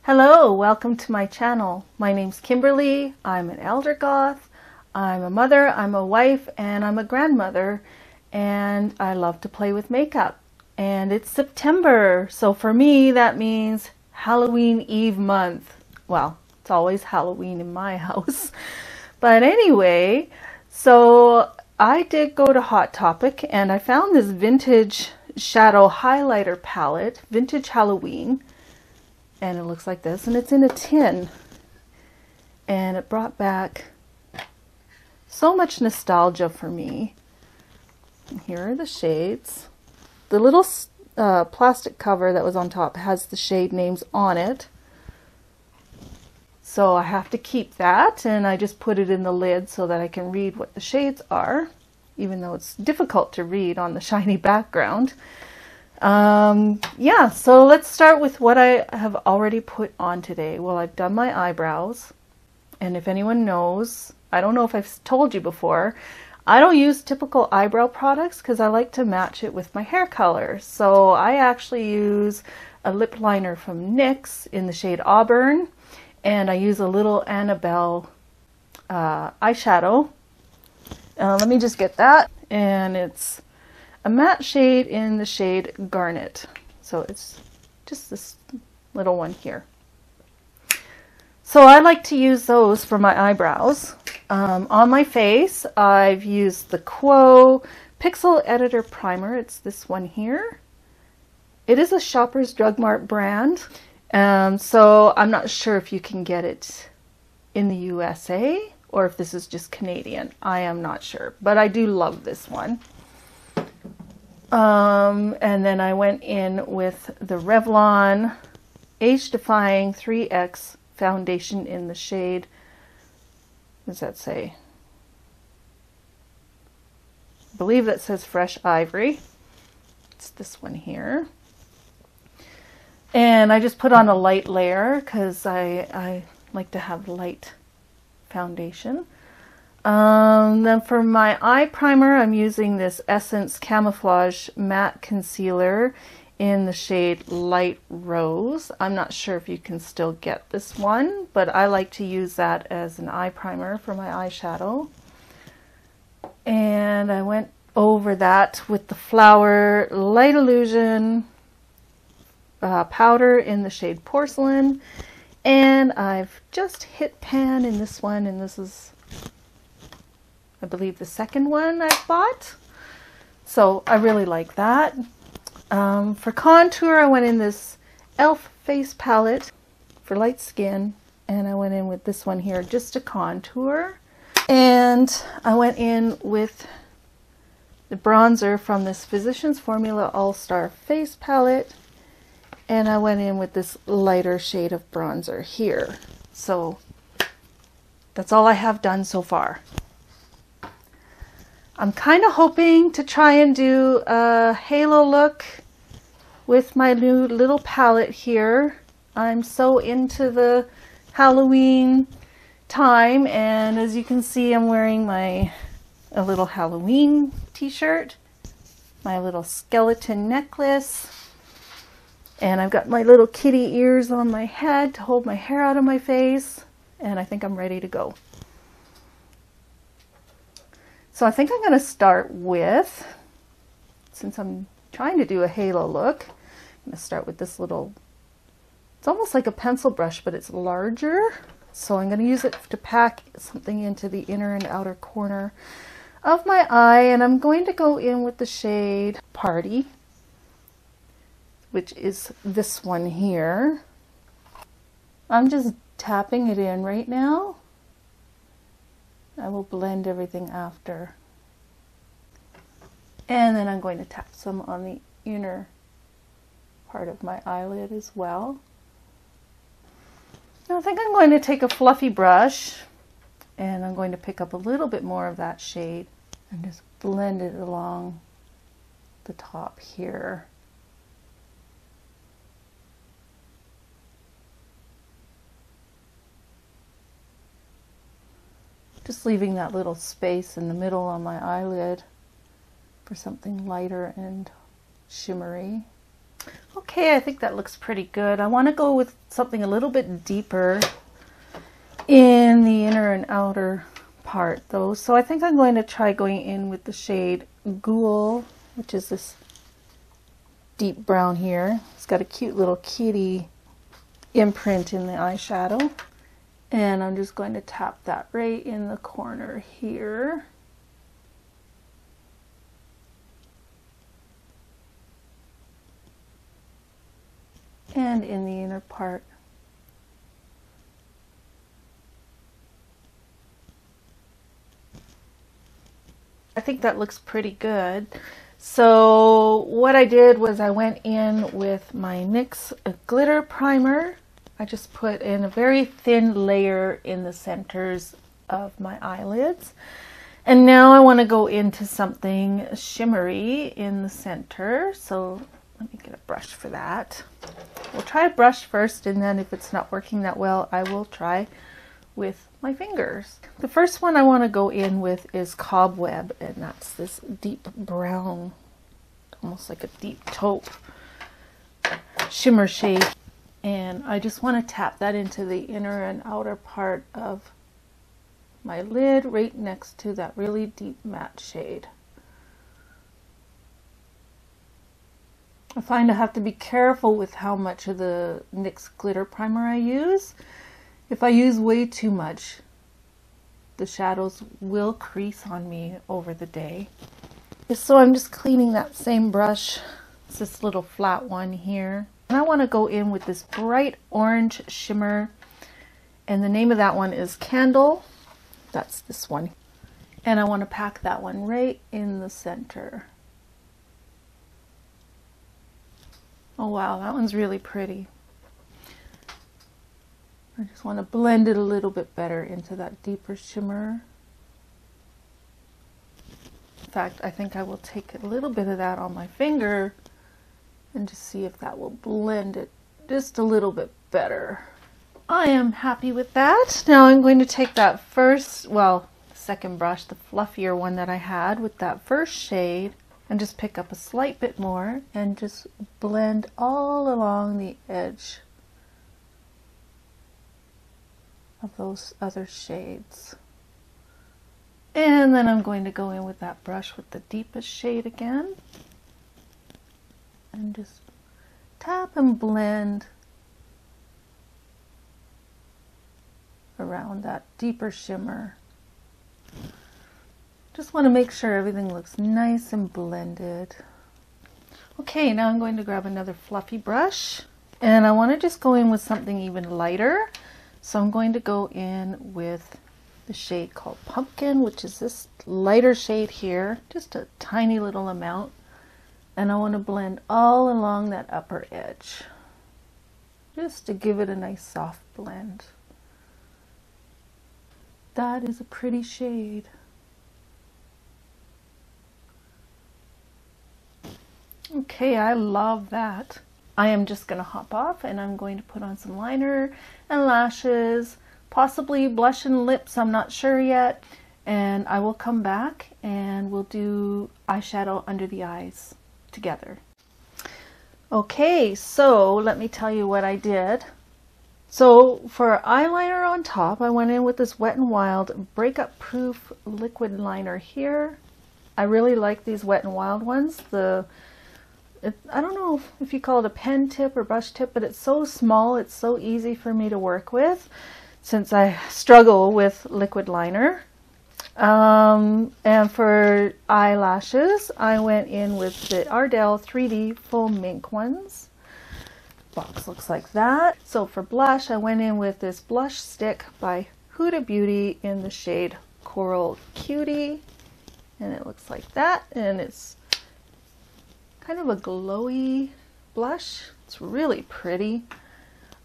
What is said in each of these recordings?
Hello, welcome to my channel. My name's Kimberly. I'm an elder goth. I'm a mother, I'm a wife, and I'm a grandmother, and I love to play with makeup. And it's September, so for me that means Halloween Eve month. Well, it's always Halloween in my house. But anyway, so I did go to Hot Topic and I found this vintage shadow highlighter palette, Vintage Halloween. And it looks like this, and it's in a tin, and it brought back so much nostalgia for me. And here are the shades. The little plastic cover that was on top has the shade names on it, so I have to keep that, and I just put it in the lid so that I can read what the shades are, even though it's difficult to read on the shiny background. Yeah, so let's start with what I have already put on today. Well, I've done my eyebrows, and if anyone knows, I don't know if I've told you before, I don't use typical eyebrow products because I like to match it with my hair color. So I actually use a lip liner from NYX in the shade Auburn, and I use a little Annabelle eyeshadow. Let me just get that, and it's a matte shade in the shade Garnet. So it's just this little one here. So I like to use those for my eyebrows. On my face, I've used the Quo Pixel Editor Primer. It's this one here. It is a Shoppers Drug Mart brand. So I'm not sure if you can get it in the USA or if this is just Canadian. I am not sure, but I do love this one. And then I went in with the Revlon Age Defying 3X foundation in the shade, what does that say? I believe that says Fresh Ivory. It's this one here. And I just put on a light layer because I like to have light foundation. Then for my eye primer, I'm using this Essence Camouflage Matte Concealer in the shade Light Rose. I'm not sure if you can still get this one, but I like to use that as an eye primer for my eyeshadow. And I went over that with the Flower Light Illusion powder in the shade Porcelain. And I've just hit pan in this one, and this is, I believe, the second one I've bought. So I really like that. For contour, I went in this e.l.f. face palette for light skin, and I went in with this one here just to contour. And I went in with the bronzer from this Physicians Formula All-Star face palette, and I went in with this lighter shade of bronzer here. So that's all I have done so far. I'm kind of hoping to try and do a halo look with my new little palette here. I'm so into the Halloween time, and as you can see, I'm wearing a little Halloween t-shirt, my little skeleton necklace, and I've got my little kitty ears on my head to hold my hair out of my face, and I think I'm ready to go. So I think I'm going to start with, since I'm trying to do a halo look, I'm going to start with this little, it's almost like a pencil brush, but it's larger. So I'm going to use it to pack something into the inner and outer corner of my eye. And I'm going to go in with the shade Party, which is this one here. I'm just tapping it in right now. I will blend everything after. And then I'm going to tap some on the inner part of my eyelid as well. Now I think I'm going to take a fluffy brush, and I'm going to pick up a little bit more of that shade and just blend it along the top here. Just leaving that little space in the middle on my eyelid for something lighter and shimmery. Okay, I think that looks pretty good. I want to go with something a little bit deeper in the inner and outer part though. So I think I'm going to try going in with the shade Ghoul, which is this deep brown here. It's got a cute little kitty imprint in the eyeshadow. And I'm just going to tap that right in the corner here. And in the inner part. I think that looks pretty good. So what I did was I went in with my NYX glitter primer. I just put in a very thin layer in the centers of my eyelids. And now I want to go into something shimmery in the center. So let me get a brush for that. We'll try a brush first, and then if it's not working that well, I will try with my fingers. The first one I want to go in with is Cobweb, and that's this deep brown, almost like a deep taupe shimmer shade. And I just want to tap that into the inner and outer part of my lid, right next to that really deep matte shade. I find I have to be careful with how much of the NYX glitter primer I use. If I use way too much, the shadows will crease on me over the day. So I'm just cleaning that same brush. It's this little flat one here. And I want to go in with this bright orange shimmer. And the name of that one is Candle. That's this one. And I want to pack that one right in the center. Oh wow, that one's really pretty. I just want to blend it a little bit better into that deeper shimmer. In fact, I think I will take a little bit of that on my finger and just see if that will blend it just a little bit better. I am happy with that. Now I'm going to take that second brush, the fluffier one that I had with that first shade, and just pick up a slight bit more and just blend all along the edge of those other shades. And then I'm going to go in with that brush with the deepest shade again and just tap and blend around that deeper shimmer. Just want to make sure everything looks nice and blended. Okay, now I'm going to grab another fluffy brush, and I want to just go in with something even lighter. So I'm going to go in with the shade called Pumpkin, which is this lighter shade here, just a tiny little amount. And I want to blend all along that upper edge, just to give it a nice soft blend. That is a pretty shade. Okay, I love that. I am just going to hop off and I'm going to put on some liner and lashes, possibly blush and lips, I'm not sure yet. And I will come back and we'll do eyeshadow under the eyes together. Okay, so let me tell you what I did. So for eyeliner on top, I went in with this Wet n Wild Breakup Proof liquid liner here. I really like these Wet n Wild ones. I don't know if you call it a pen tip or brush tip, but it's so small, it's so easy for me to work with since I struggle with liquid liner. And for eyelashes, I went in with the Ardell 3D Full Mink ones. Box looks like that. So for blush, I went in with this blush stick by Huda Beauty in the shade Coral Cutie. And it looks like that. And it's kind of a glowy blush. It's really pretty.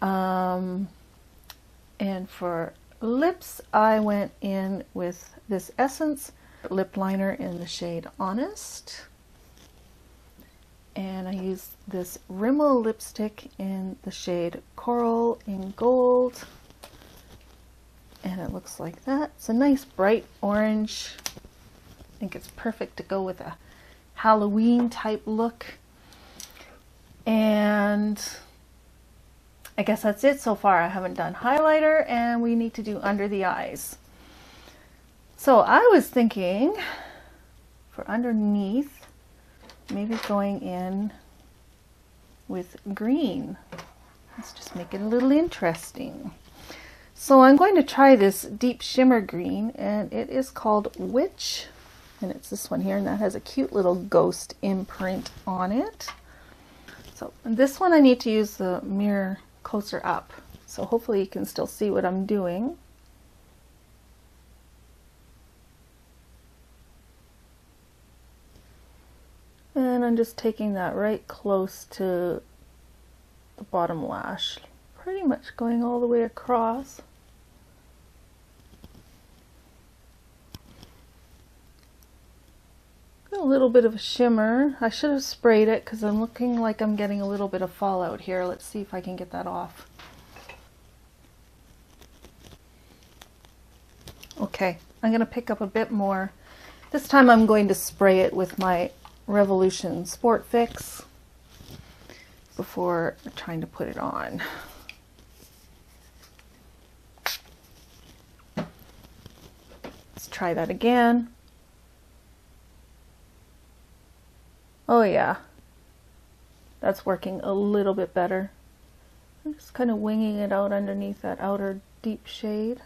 And for lips, I went in with this Essence lip liner in the shade Honest. And I used this Rimmel lipstick in the shade Coral in Gold. And it looks like that. It's a nice bright orange. I think it's perfect to go with a Halloween type look. And I guess that's it so far. I haven't done highlighter, and we need to do under the eyes. So I was thinking for underneath, maybe going in with green. Let's just make it a little interesting. So I'm going to try this deep shimmer green, and it is called Witch, and it's this one here, and that has a cute little ghost imprint on it. So this one I need to use the mirror closer up, so hopefully you can still see what I'm doing. And I'm just taking that right close to the bottom lash, pretty much going all the way across. A little bit of a shimmer. I should have sprayed it because I'm looking like I'm getting a little bit of fallout here. Let's see if I can get that off. Okay, I'm going to pick up a bit more. This time I'm going to spray it with my Revolution Sport Fix before trying to put it on. Let's try that again. Oh yeah, that's working a little bit better. I'm just kind of winging it out underneath that outer deep shade.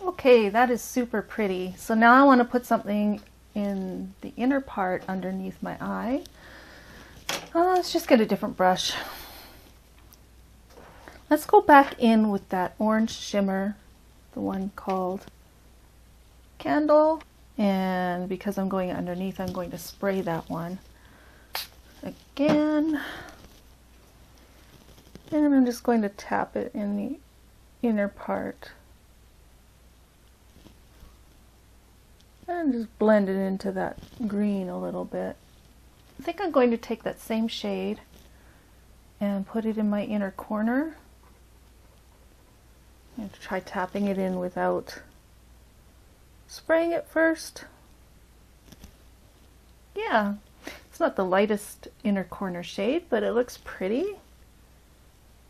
Okay, that is super pretty. So now I want to put something in the inner part underneath my eye. Let's just get a different brush. Let's go back in with that orange shimmer, the one called Candle. And because I'm going underneath, I'm going to spray that one again. And I'm just going to tap it in the inner part. And just blend it into that green a little bit. I think I'm going to take that same shade and put it in my inner corner. I'm going to try tapping it in without spraying it first. Yeah, it's not the lightest inner corner shade, but it looks pretty.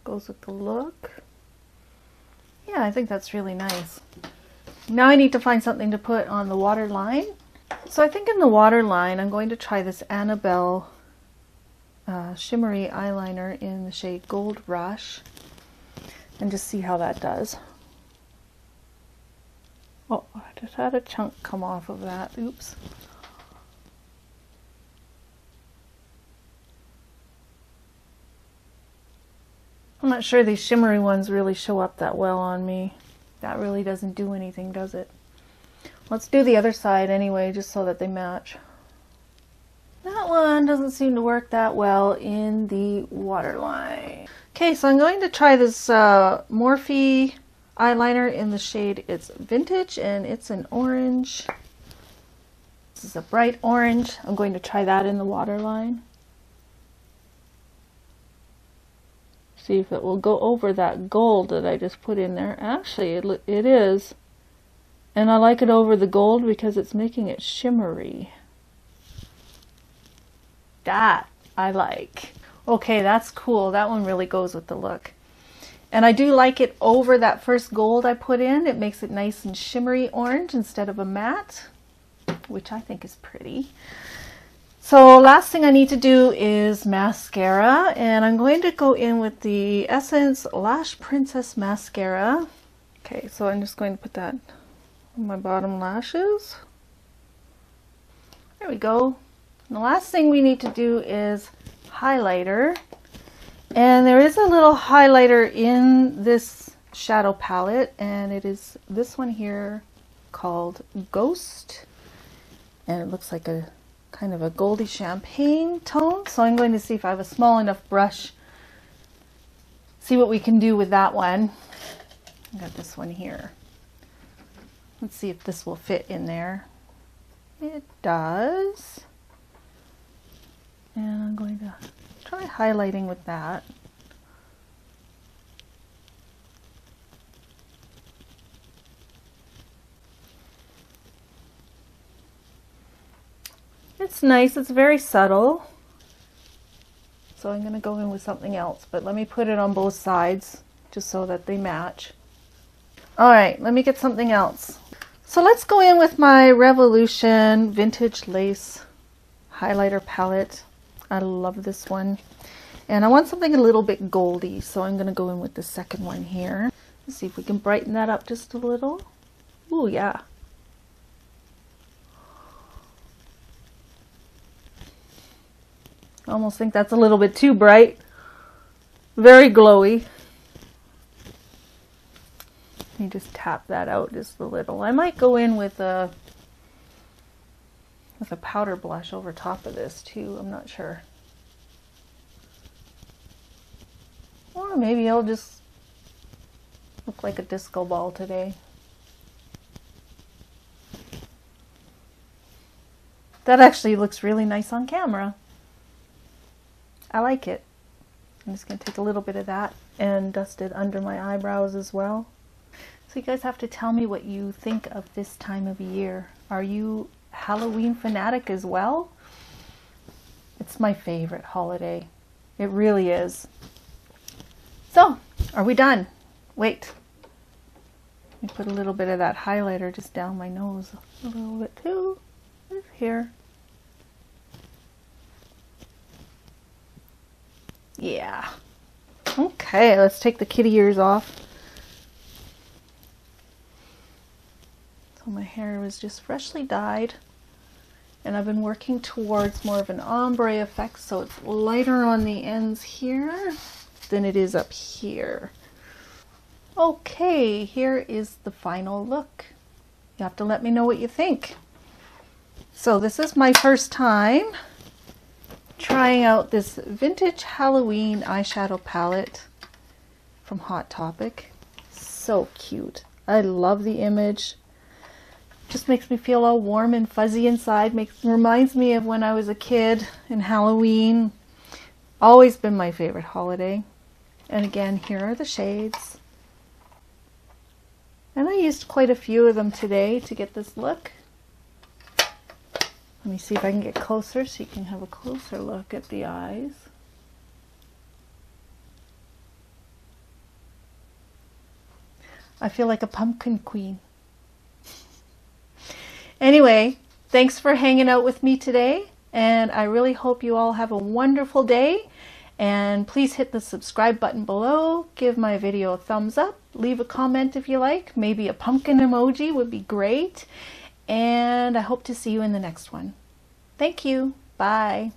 Goes with the look. Yeah, I think that's really nice. Now I need to find something to put on the waterline. So I think in the waterline I'm going to try this Annabelle shimmery eyeliner in the shade Gold Rush and just see how that does. Oh, I just had a chunk come off of that. Oops. I'm not sure these shimmery ones really show up that well on me. That really doesn't do anything, does it? Let's do the other side anyway, just so that they match. That one doesn't seem to work that well in the waterline. Okay, so I'm going to try this Morphe eyeliner in the shade It's Vintage, and it's an orange. This is a bright orange. I'm going to try that in the waterline. See if it will go over that gold that I just put in there. Actually, it is. And I like it over the gold because it's making it shimmery. That I like. Okay, that's cool. That one really goes with the look. And I do like it over that first gold I put in. It makes it nice and shimmery orange instead of a matte, which I think is pretty. So last thing I need to do is mascara, and I'm going to go in with the Essence Lash Princess Mascara. Okay, so I'm just going to put that on my bottom lashes. There we go. And the last thing we need to do is highlighter. And there is a little highlighter in this shadow palette, and it is this one here called Ghost. And it looks like a kind of a goldy champagne tone. So I'm going to see if I have a small enough brush. See what we can do with that one. I got this one here. Let's see if this will fit in there. It does. And I'm going to try highlighting with that. It's nice, it's very subtle. so I'm going to go in with something else. But let me put it on both sides just so that they match. All right, let me get something else. So let's go in with my Revolution Vintage Lace Highlighter Palette. I love this one. And I want something a little bit goldy, so I'm going to go in with the second one here. Let's see if we can brighten that up just a little. Ooh, yeah. I almost think that's a little bit too bright. Very glowy. Let me just tap that out just a little. I might go in with a powder blush over top of this too. I'm not sure. Or maybe I'll just look like a disco ball today. That actually looks really nice on camera. I like it. I'm just going to take a little bit of that and dust it under my eyebrows as well. So you guys have to tell me what you think of this time of year. Are you Halloween fanatic as well? It's my favorite holiday. It really is. So, are we done? Wait. Let me put a little bit of that highlighter just down my nose. A little bit too. Here. Yeah. Okay, let's take the kitty ears off. So my hair was just freshly dyed. And I've been working towards more of an ombre effect, so it's lighter on the ends here than it is up here. Okay, here is the final look. You have to let me know what you think. So this is my first time trying out this vintage Halloween eyeshadow palette from Hot Topic. So cute. I love the image. Just makes me feel all warm and fuzzy inside. Reminds me of when I was a kid and Halloween. Always been my favorite holiday. And again, here are the shades. And I used quite a few of them today to get this look. Let me see if I can get closer so you can have a closer look at the eyes. I feel like a pumpkin queen. Anyway, thanks for hanging out with me today, and I really hope you all have a wonderful day. And please hit the subscribe button below, give my video a thumbs up, leave a comment if you like, maybe a pumpkin emoji would be great. And I hope to see you in the next one. Thank you. Bye.